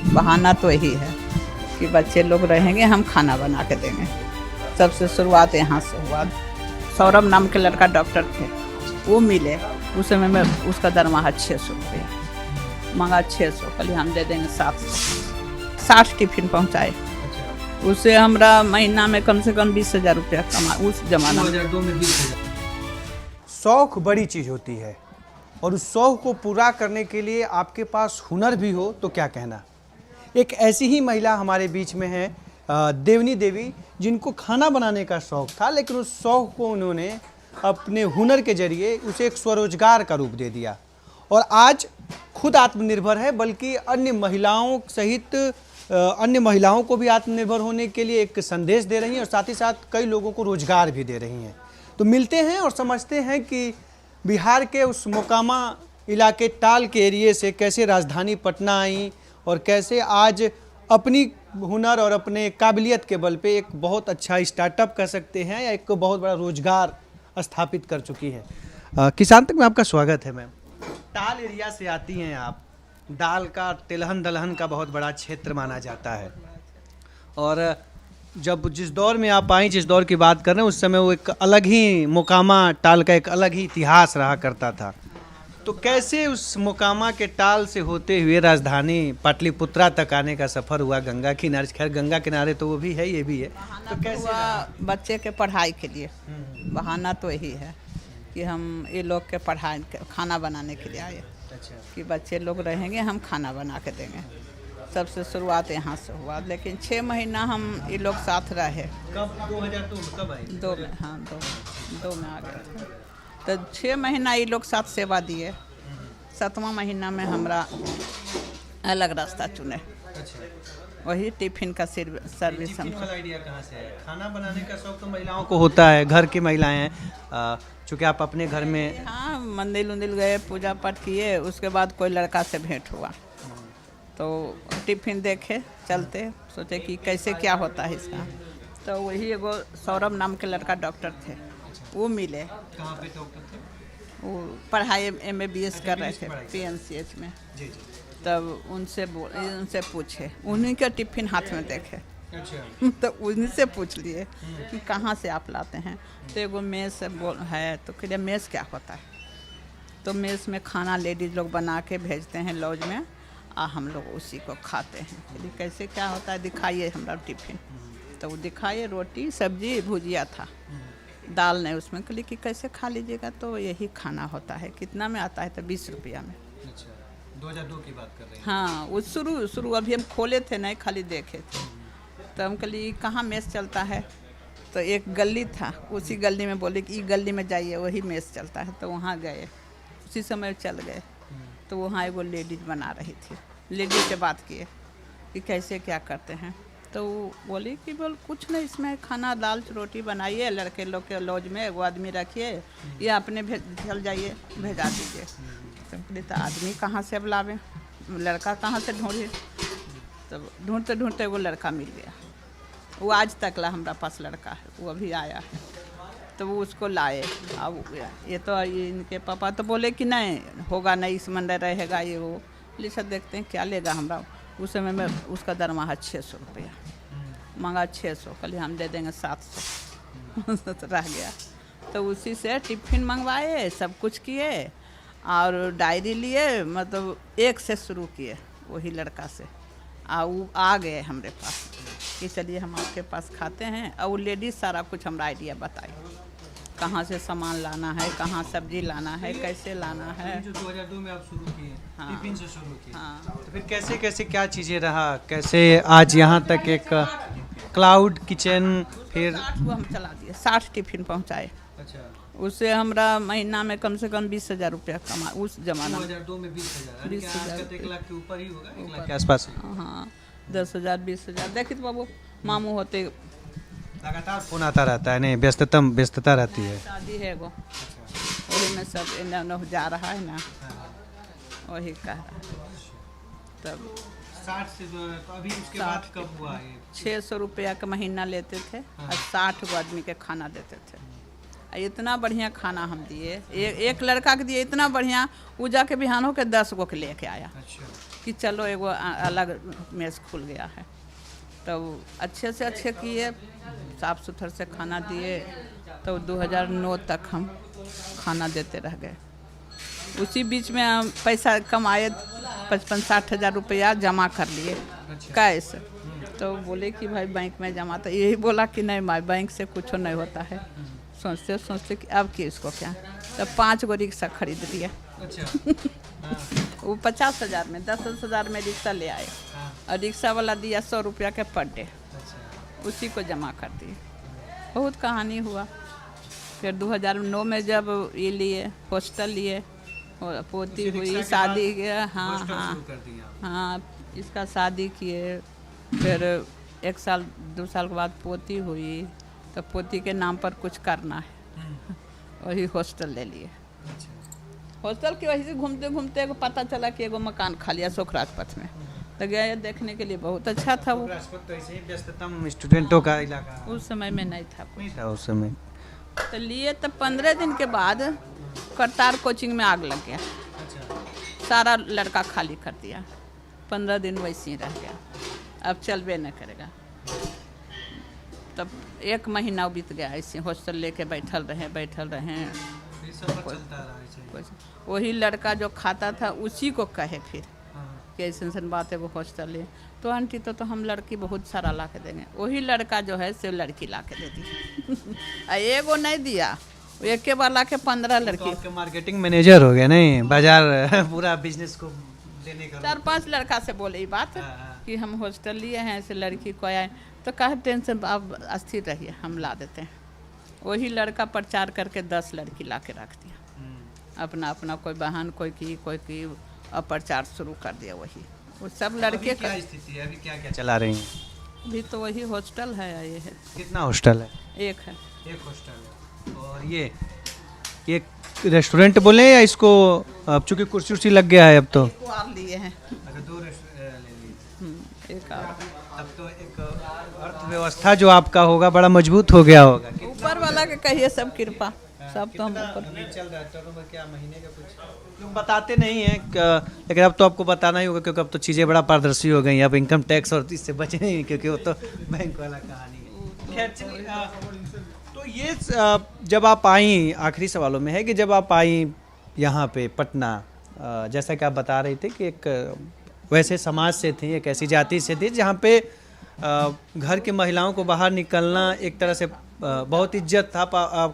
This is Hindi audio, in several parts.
बहाना तो यही है कि बच्चे लोग रहेंगे, हम खाना बना के देंगे। सबसे शुरुआत यहाँ से हुआ। सौरभ नाम के लड़का डॉक्टर थे, वो मिले। उस समय में उसका दरमाहा 600 रुपया मांगा। 600 कल हम दे देंगे 700। 60 टिफिन पहुँचाए। उससे हमारा महीना में कम से कम 20,000 रुपया कमा। उस जमाना में 2002 में 20,000। शौक बड़ी चीज़ होती है और उस शौक को पूरा करने के लिए आपके पास हुनर भी हो तो क्या कहना। एक ऐसी ही महिला हमारे बीच में है, देवनी देवी, जिनको खाना बनाने का शौक था, लेकिन उस शौक को उन्होंने अपने हुनर के जरिए उसे एक स्वरोजगार का रूप दे दिया और आज खुद आत्मनिर्भर है, बल्कि अन्य महिलाओं सहित अन्य महिलाओं को भी आत्मनिर्भर होने के लिए एक संदेश दे रही हैं और साथ ही साथ कई लोगों को रोजगार भी दे रही हैं। तो मिलते हैं और समझते हैं कि बिहार के उस मोकामा इलाके टाल के एरिए से कैसे राजधानी पटना आई और कैसे आज अपनी हुनर और अपने काबिलियत के बल पे एक बहुत अच्छा स्टार्टअप कर सकते हैं या एक बहुत बड़ा रोजगार स्थापित कर चुकी है। किसान तक में आपका स्वागत है मैम। टाल एरिया से आती हैं आप। दाल का, तिलहन दलहन का बहुत बड़ा क्षेत्र माना जाता है और जब जिस दौर में आप आई, जिस दौर की बात कर रहे हैं, उस समय वो एक अलग ही मोकामा टाल का एक अलग ही इतिहास रहा करता था। तो कैसे उस मोकामा के टाल से होते हुए राजधानी पाटलिपुत्रा तक आने का सफ़र हुआ गंगा किनारे? खैर गंगा किनारे तो वो भी है, ये भी है। तो कैसे हुआ? बच्चे के पढ़ाई के लिए बहाना तो यही है कि हम ये लोग के पढ़ाई खाना बनाने के लिए आए। अच्छा। कि बच्चे लोग रहेंगे, हम खाना बना के देंगे। सबसे शुरुआत यहाँ से हुआ, लेकिन 6 महीना हम ये लोग साथ रहे। कब 2002 में कब आई? 2 में, हाँ 2 में आ गए थे। तो 6 महीना ये लोग साथ सेवा दिए। 7वां महीना में हमरा अलग रास्ता चुने। अच्छा। वही टिफिन का सर्विस हम। आइडिया कहाँ से आया? खाना बनाने का शौक तो महिलाओं को होता है, घर की महिलाएं हैं। चूँकि आप अपने घर में, हाँ, मंदिर उंदिर गए, पूजा पाठ किए, उसके बाद कोई लड़का से भेंट हुआ तो टिफिन देखे चलते, सोचे कि कैसे क्या होता है इसका। तो वही एगो सौरभ नाम के लड़का डॉक्टर थे, वो मिले। कहाँ पे डॉक्टर थे? वो पढ़ाई MABS कर रहे थे PNCH में। जी। तब उनसे पूछे, उन्हीं का टिफिन हाथ में देखे। अच्छा। तो उनसे पूछ लिए कि कहाँ से आप लाते हैं। तो एगो मेस है, तो कह मेस क्या होता है। तो मेस में खाना लेडीज लोग बना के भेजते हैं लॉज में, और हम लोग उसी को खाते हैं। कहलिए कैसे क्या होता है, दिखाइए हमारा टिफिन। तो वो दिखाइए, रोटी सब्जी भुजिया था, दाल नहीं उसमें। कहलिए कि कैसे खा लीजिएगा। तो यही खाना होता है। कितना में आता है? तो 20 रुपया में। अच्छा, 2002 की बात कर रहे हैं। हाँ, वो शुरू अभी हम खोले थे नहीं, खाली देखे थे। तो हम कहलिए कहाँ मेस चलता है। तो एक गली था, उसी गली में बोले कि गली में जाइए, वही मेस चलता है। तो वहाँ गए, उसी समय चल गए। तो वहाँ एगो लेडीज बना रही थी। लेडीज से बात किए कि कैसे क्या करते हैं। तो वो बोली कि कुछ नहीं, इसमें खाना दाल रोटी बनाइए, लड़के लोग के लॉज में एगो आदमी रखिए, या अपने चल जाइए, भेजा दीजिए। तो बोले तो आदमी कहाँ से अब लावें, लड़का कहाँ से ढूंढे। तब ढूंढते ढूंढते वो लड़का मिल गया। वो आज तक ला हमारा पास लड़का है, वो अभी आया है। तो वो उसको लाए। अब ये तो इनके पापा तो बोले कि नहीं होगा, नहीं इस मंदिर रहेगा ये वो। लिखा देखते हैं क्या लेगा हमरा। उस समय में उसका दरमाहा 600 रुपया मांगा। 600 कल हम दे देंगे 700। तो रह गया। तो उसी से टिफिन मंगवाए, सब कुछ किए और डायरी लिए, मतलब 1 से शुरू किए वही लड़का से। वो आ गए हमारे पास कि चलिए हम आपके पास खाते हैं। और वो लेडीज सारा कुछ हमारा आइडिया बताई, कहाँ से सामान लाना है, कहाँ सब्जी लाना है, कैसे लाना है। जो 2002 में आप शुरू किए, हाँ। टिफिन से शुरू किए। हाँ। तो फिर कैसे कैसे क्या चीज़ें रहा, कैसे आज यहाँ तक एक क्लाउड किचन, फिर 60 वो हम चला दिए। 60 टिफिन पहुँचाए। अच्छा। उससे हमरा महीना में कम से कम 20,000 रुपया कमा। उस जमाना में 2002 में 20,000, 20,000 1 लाख के ऊपर ही होगा, 1 लाख के आसपास। हाँ, 10,000 20,000। देखिए बाबू, मामू होते लगातार फोन आता रहता है, नहीं व्यस्तता रहती है। शादी है वो, वही में सब इन्हें जा रहा है ना, वही कह रहा है। तब 60 से तो अभी उसके बाद कब हुआ ये? 600 रुपया का महीना लेते थे और 60 गो आदमी के खाना देते थे। इतना बढ़िया खाना हम दिए, एक लड़का के दिए इतना बढ़िया, वो जाके बिहानों के 10 गो के लेके आया। अच्छा। कि चलो एगो अलग मेस खुल गया है। तो अच्छे से अच्छे किए, साफ सुथर से खाना दिए। तो 2009 तक हम खाना देते रह गए। उसी बीच में हम पैसा कमाए, 55-60 हज़ार रुपया जमा कर लिए कैश। तो बोले कि भाई बैंक में जमा, तो यही बोला कि नहीं भाई बैंक से कुछ नहीं होता है। सोचते सोचते कि अब कि इसको क्या, तब 5 गो रिक्शा खरीद लिए। वो 50 हज़ार में, 10 हज़ार में रिक्शा ले आए और रिक्शा वाला दिया 100 रुपया के पर डे, उसी को जमा कर दिए। बहुत कहानी हुआ। फिर 2009 में जब ये लिए हॉस्टल लिए, पोती हुई, शादी किया। हाँ हाँ हाँ, इसका शादी किए। फिर 1 साल 2 साल के बाद पोती हुई, तो पोती के नाम पर कुछ करना है, वही हॉस्टल ले लिए। हॉस्टल की वजह से घूमते घूमते एगो पता चला कि एगो मकान खाली है सोखराजपथ में। तो गए देखने के लिए, बहुत अच्छा था वो। तो ऐसे ही व्यस्ततम स्टूडेंटों का इलाका उस समय में नहीं था कोई। नहीं था उस समय। तो लिए तो 15 दिन के बाद करतार कोचिंग में आग लग गया। सारा लड़का खाली कर दिया। 15 दिन वैसे ही रह गया, अब चलबे न करेगा। तब 1 महीना बीत गया ऐसे हॉस्टल लेके बैठल रहे। वही लड़का जो खाता था उसी को कहे फिर कि ऐसे बात है वो हॉस्टल है। तो आंटी तो हम लड़की बहुत सारा ला के देंगे। वही लड़का जो है से लड़की ला के दे दी। एगो नहीं दिया, एक के बार ला के 15 लड़की। तो मार्केटिंग मैनेजर हो गया नहीं, बाजार पूरा बिजनेस को देने का। 4-5 लड़का से बोले ये बात कि हम हॉस्टल लिए हैं, ऐसे लड़की को आए। तो कहा टेंशन आप अस्थिर रहिए, हम ला देते हैं। वही लड़का प्रचार करके 10 लड़की ला के रख दिया। अपना अपना कोई बहन कोई की और प्रचार शुरू कर दिया। वही वो सब लड़के क्या स्थिति है अभी, क्या क्या चला रही हैं? अभी तो वही हॉस्टल है। ये है, कितना हॉस्टल है? एक है। एक हॉस्टल है। और ये रेस्टोरेंट बोले या इसको, अब चूंकि कुर्सी उर्सी लग गया है अब तो। एक और लिए हैं। अच्छा 2 रेस्टोरेंट ले लिए। एक और। अब तो एक अर्थव्यवस्था जो आपका होगा बड़ा मजबूत हो गया होगा। ऊपर वाला के कहिए सब कृपा, सब तो हम ऊपर। चल रहा है टर्नओवर क्या महीने का? कुछ लोग बताते नहीं हैं, लेकिन अब तो आपको बताना ही होगा क्योंकि अब तो चीज़ें बड़ा पारदर्शी हो गई हैं। अब इनकम टैक्स और इससे बचे नहीं, क्योंकि वो तो बैंक वाला कहानी है। खैर चलिए, तो ये जब आप आई, आखिरी सवालों में है कि जब आप आई यहाँ पे पटना, जैसा कि आप बता रहे थे कि एक वैसे समाज से थी, एक ऐसी जाति से थी जहाँ पे घर की महिलाओं को बाहर निकलना एक तरह से बहुत इज्जत था।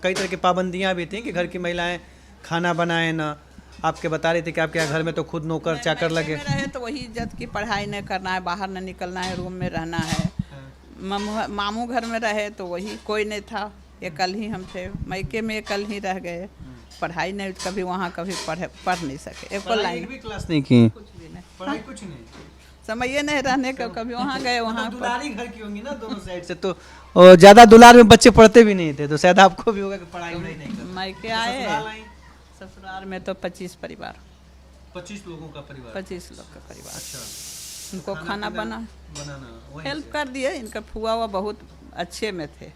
कई तरह की पाबंदियाँ भी थी कि घर की महिलाएं खाना बनाएं ना। आपके बता रहे थे कि आपके यहाँ घर में तो खुद नौकर चाकर लगे रहे, तो वही इज्जत की पढ़ाई नहीं करना है, बाहर नहीं निकलना है, रूम में रहना है। मामू घर में रहे तो वही कोई नहीं था, एकल ही हम थे। मायके में एकल ही रह गए। पढ़ाई नहीं, कभी वहाँ कभी पढ़ नहीं सके। एक लाइन भी क्लास नहीं की, कुछ भी नहीं, पढ़ाई कुछ नहीं, समय ये नहीं रहने का। कभी वहाँ गए, वहाँ दुलारी घर की होंगी ना दोनों साइड से, तो ज्यादा दुलार में बच्चे पढ़ते भी नहीं थे, तो शायद आपको भी होगा कि पढ़ाई नहीं करते। मायके आए, ससुराल में तो 25 परिवार, 25 लोगों का परिवार, 25 लोग का परिवार। अच्छा। उनको खाना बनाना हेल्प कर दिए। इनका फुआ हुआ बहुत अच्छे में थे,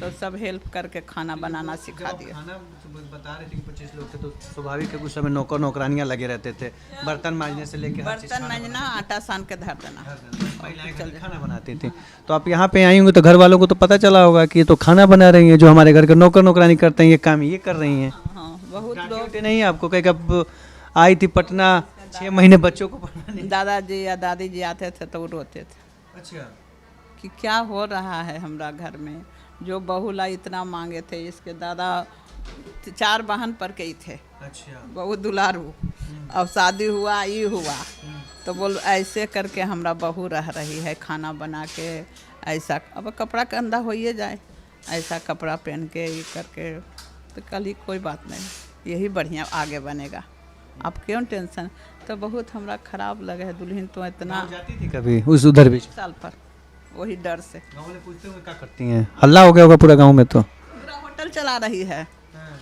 तो सब हेल्प करके खाना बनाना सिखा दिए। खाना बता रहे थे कि 25 लोग थे, तो स्वाभाविक है कुछ समय नौकर नौकरानियां लगे रहते थे, बर्तन मांजने से लेकर बर्तन मांजना, आटा सान के धर देना, महिलाएं खाना बनाती थी। तो आप यहाँ पे आई होंगे तो घर वालों को तो पता चला होगा कि ये तो खाना बना रही हैं, जो हमारे घर के नौकर नौकरानी करते हैं ये काम ये कर रही हैं। हाँ, बहुत लोग नहीं आपको कहीं कब आई थी पटना, 6 महीने बच्चों को पढ़ाने? दादाजी या दादी जी आते थे तो वो रोते थे। अच्छा, कि क्या हो रहा है हमारा घर में, जो बहू ला इतना मांगे थे। इसके दादा 4 बहन पर के ही थे। अच्छा, बहुत दुलारू। अब शादी हुआ, ये हुआ, तो बोल ऐसे करके हमारा बहू रह रही है खाना बना के ऐसा। अब कपड़ा गंदा हो ही जाए, ऐसा कपड़ा पहन के ये करके, तो कल ही कोई बात नहीं, यही बढ़िया आगे बनेगा। आप क्यों टेंशन? तो बहुत हमरा खराब लगे है। दुल्हन तो इतना जाती थी कभी उस उधर भी साल पर, वही डर से। गाँव में पूछते हुए क्या करती हैं? हल्ला हो गया होगा पूरा गाँव में तो। पूरा होटल चला रही है,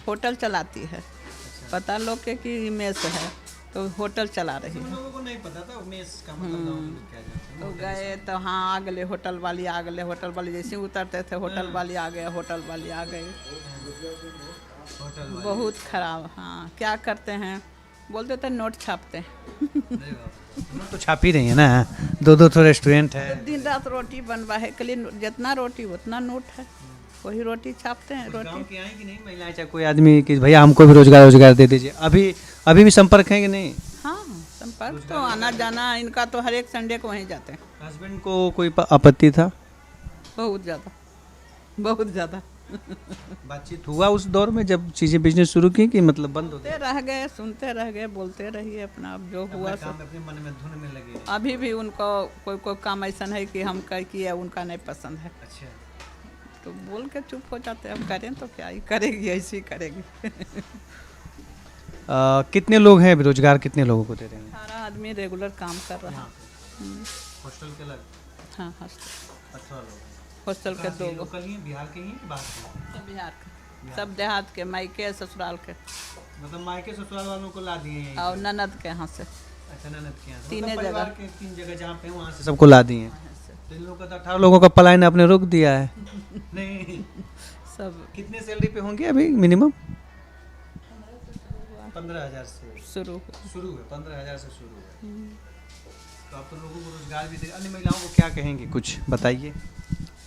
होटल चलाती है। पता लोग के कि मेस है, तो होटल चला रही है। लोगों को नहीं पता था मेस का मतलब गाँव में क्या जाता है। तो गए तो हाँ आ गए, होटल वाली आ गए। होटल वाली जैसे उतरते थे, होटल वाली आ गए, होटल वाली आ गई। बहुत खराब। हाँ, क्या करते हैं, बोलते थे नोट छापते हैं। तो छाप ही रही है ना, दो तो रेस्टोरेंट है। दिन रात रोटी बनवा है, के लिए जितना रोटी उतना नोट है, वही रोटी छापते हैं। गाँव रोटी की आएंगी नहीं महिलाएं, चाहे कोई आदमी कि भैया हमको भी रोजगार दे दीजिए, अभी भी संपर्क है कि नहीं? हाँ, संपर्क तो आना जाना इनका तो हर एक संडे को वहीं जाते हैं। हस्बैंड को कोई आपत्ति था? बहुत ज़्यादा, बहुत ज़्यादा। बातचीत हुआ उस दौर में जब चीजें बिजनेस शुरू की कि मतलब बंद हो सुनते रह गए, सुनते रह गए, बोलते रहिए अपना, अब जो हुआ गया? सब। काम अपने मन में धुन में लगे। अभी भी उनको कोई कोई काम ऐसा है कि हम कर किया उनका नहीं पसंद है, अच्छा, तो बोल के चुप हो जाते हैं। अब करें तो क्या ही करेगी, ऐसी करेगी। कितने लोग हैं, रोजगार कितने लोगों को दे रहे हैं? 18 आदमी रेगुलर काम कर रहा है। हॉस्टल के अलग हाँ, हॉस्टल 18 लोग। हॉस्टल के 2 गो। लोकल ही हैं, बिहार के ही हैं, बाहर के? सब बिहार के, सब देहात के, मायके ससुराल के, मतलब मायके ससुराल वालों को ला दिए हैं। और ननद के यहाँ से। अच्छा, ननद के यहाँ से। तीने मतलब परिवार जगह। के 3 जगह जहाँ पे वहाँ से सबको ला दिए हैं। तो इन लोगों का तो 18 लोगों का पलायन आपने रोक दिया है। नहीं, सब कितने सैलरी पे होंगे अभी मिनिमम? 15,000 से शुरू है, 15,000 से शुरू है। तो आप तो लोगों को रोजगार भी दे, अन्य महिलाओं को क्या कहेंगे, कुछ बताइए।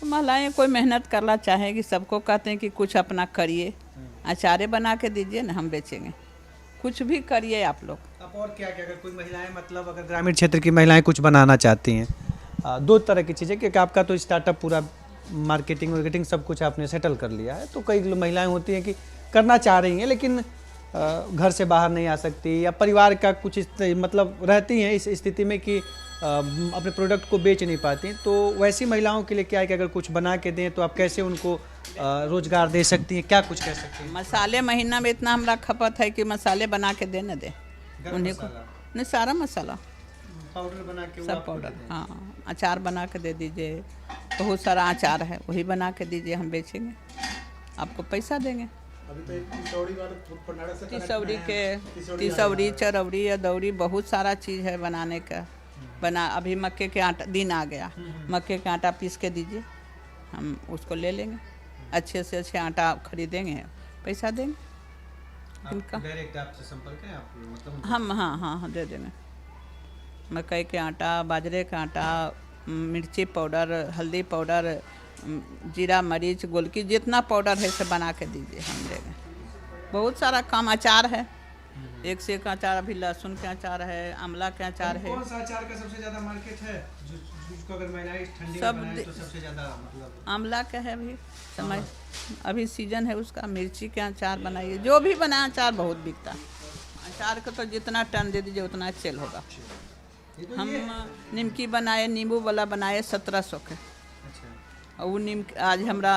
महिलाएं कोई मेहनत करना चाहेगी, सबको कहते हैं कि कुछ अपना करिए, अचारे बना के दीजिए ना, हम बेचेंगे। कुछ भी करिए आप लोग। अब और क्या क्या, अगर कोई महिलाएं मतलब अगर ग्रामीण क्षेत्र की महिलाएं कुछ बनाना चाहती हैं, 2 तरह की चीज़ें, क्योंकि आपका तो स्टार्टअप पूरा मार्केटिंग सब कुछ आपने सेटल कर लिया है, तो कई महिलाएं होती हैं कि करना चाह रही हैं लेकिन घर से बाहर नहीं आ सकती, या परिवार का कुछ मतलब रहती हैं इस स्थिति में कि अपने प्रोडक्ट को बेच नहीं पाती, तो वैसी महिलाओं के लिए क्या है कि अगर कुछ बना के दें तो आप कैसे उनको रोजगार दे सकती हैं, क्या कुछ कह सकती हैं? मसाले महीना में इतना हमारा खपत है कि मसाले बना के देने दे उन्हीं को। नहीं, सारा मसाला, पाउडर बना के, सब पाउडर। हाँ, अचार बना के दे दीजिए, बहुत सारा अचार है, वही बना के दीजिए, हम बेचेंगे, आपको पैसा देंगे। अभी तो एक तिसौरी के, तिसौरी, चरौरी, अदौरी, बहुत सारा चीज़ है बनाने का। अभी मक्के के आटा दिन आ गया, मक्के का आटा पीस के दीजिए, हम उसको ले लेंगे, अच्छे से अच्छे आटा खरीदेंगे, पैसा देंगे इनका। डायरेक्ट आपसे संपर्क है आप, मतलब हम हाँ दे देंगे। मकई के आटा, बाजरे का आटा, मिर्ची पाउडर, हल्दी पाउडर, जीरा मरीच, गोलकी, जितना पाउडर है से बना के दीजिए, हम देंगे। बहुत सारा काम, अचार है, एक से एक अचार, अभी लहसुन के अचार है, आंवला के अचार है। कौन सा अचार का सबसे ज़्यादा मार्केट है, जिसको अगर महिलाएं ठंडी सब में बनाएं तो सबसे ज़्यादा मतलब? आंवला का है, अभी समय, अभी सीजन है उसका। मिर्ची के अचार बनाइए, जो भी बनाए अचार बहुत बिकता है। अचार का तो जितना टन दे दीजिए उतना सेल होगा। हम निमकी बनाए, नींबू वाला बनाए 1700 के, और वो आज हमारा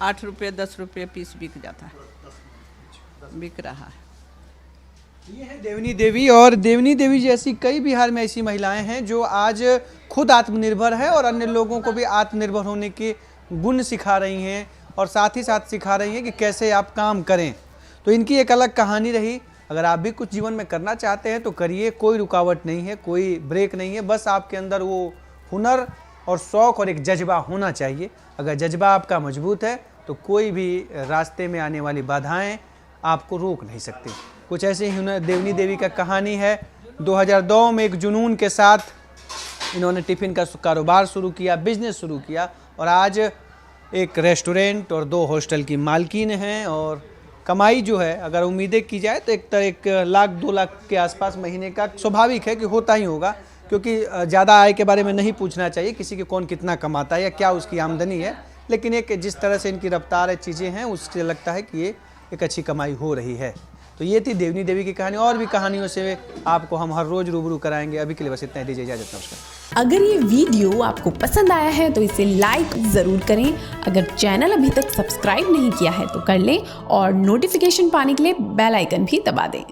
8 रुपये 10 रुपये पीस बिक जाता है, बिक रहा है। ये है देवनी देवी, और देवनी देवी जैसी कई बिहार में ऐसी महिलाएं हैं जो आज खुद आत्मनिर्भर है और अन्य लोगों को भी आत्मनिर्भर होने के गुण सिखा रही हैं, और साथ ही साथ सिखा रही हैं कि कैसे आप काम करें। तो इनकी एक अलग कहानी रही। अगर आप भी कुछ जीवन में करना चाहते हैं तो करिए, कोई रुकावट नहीं है, कोई ब्रेक नहीं है, बस आपके अंदर वो हुनर और शौक़ और एक जज्बा होना चाहिए। अगर जज्बा आपका मजबूत है तो कोई भी रास्ते में आने वाली बाधाएं आपको रोक नहीं सकती। कुछ ऐसे ही देवनी देवी का कहानी है। 2002 में एक जुनून के साथ इन्होंने टिफ़िन का कारोबार शुरू किया, बिजनेस शुरू किया, और आज एक रेस्टोरेंट और 2 हॉस्टल की मालकिन हैं। और कमाई जो है अगर उम्मीदें की जाए तो 1 लाख 2 लाख के आसपास महीने का स्वाभाविक है कि होता ही होगा, क्योंकि ज़्यादा आय के बारे में नहीं पूछना चाहिए किसी के, कौन कितना कमाता है या क्या उसकी आमदनी है, लेकिन एक जिस तरह से इनकी रफ्तार है, चीज़ें हैं, उससे लगता है कि ये एक अच्छी कमाई हो रही है। तो ये थी देवनी देवी की कहानी, और भी कहानियों से आपको हम हर रोज़ रूबरू कराएंगे। अभी के लिए बस इतना ही, दीजिए इजाज़त, नमस्कार। अगर ये वीडियो आपको पसंद आया है तो इसे लाइक ज़रूर करें। अगर चैनल अभी तक सब्सक्राइब नहीं किया है तो कर लें, और नोटिफिकेशन पाने के लिए बेल आइकन भी दबा दें।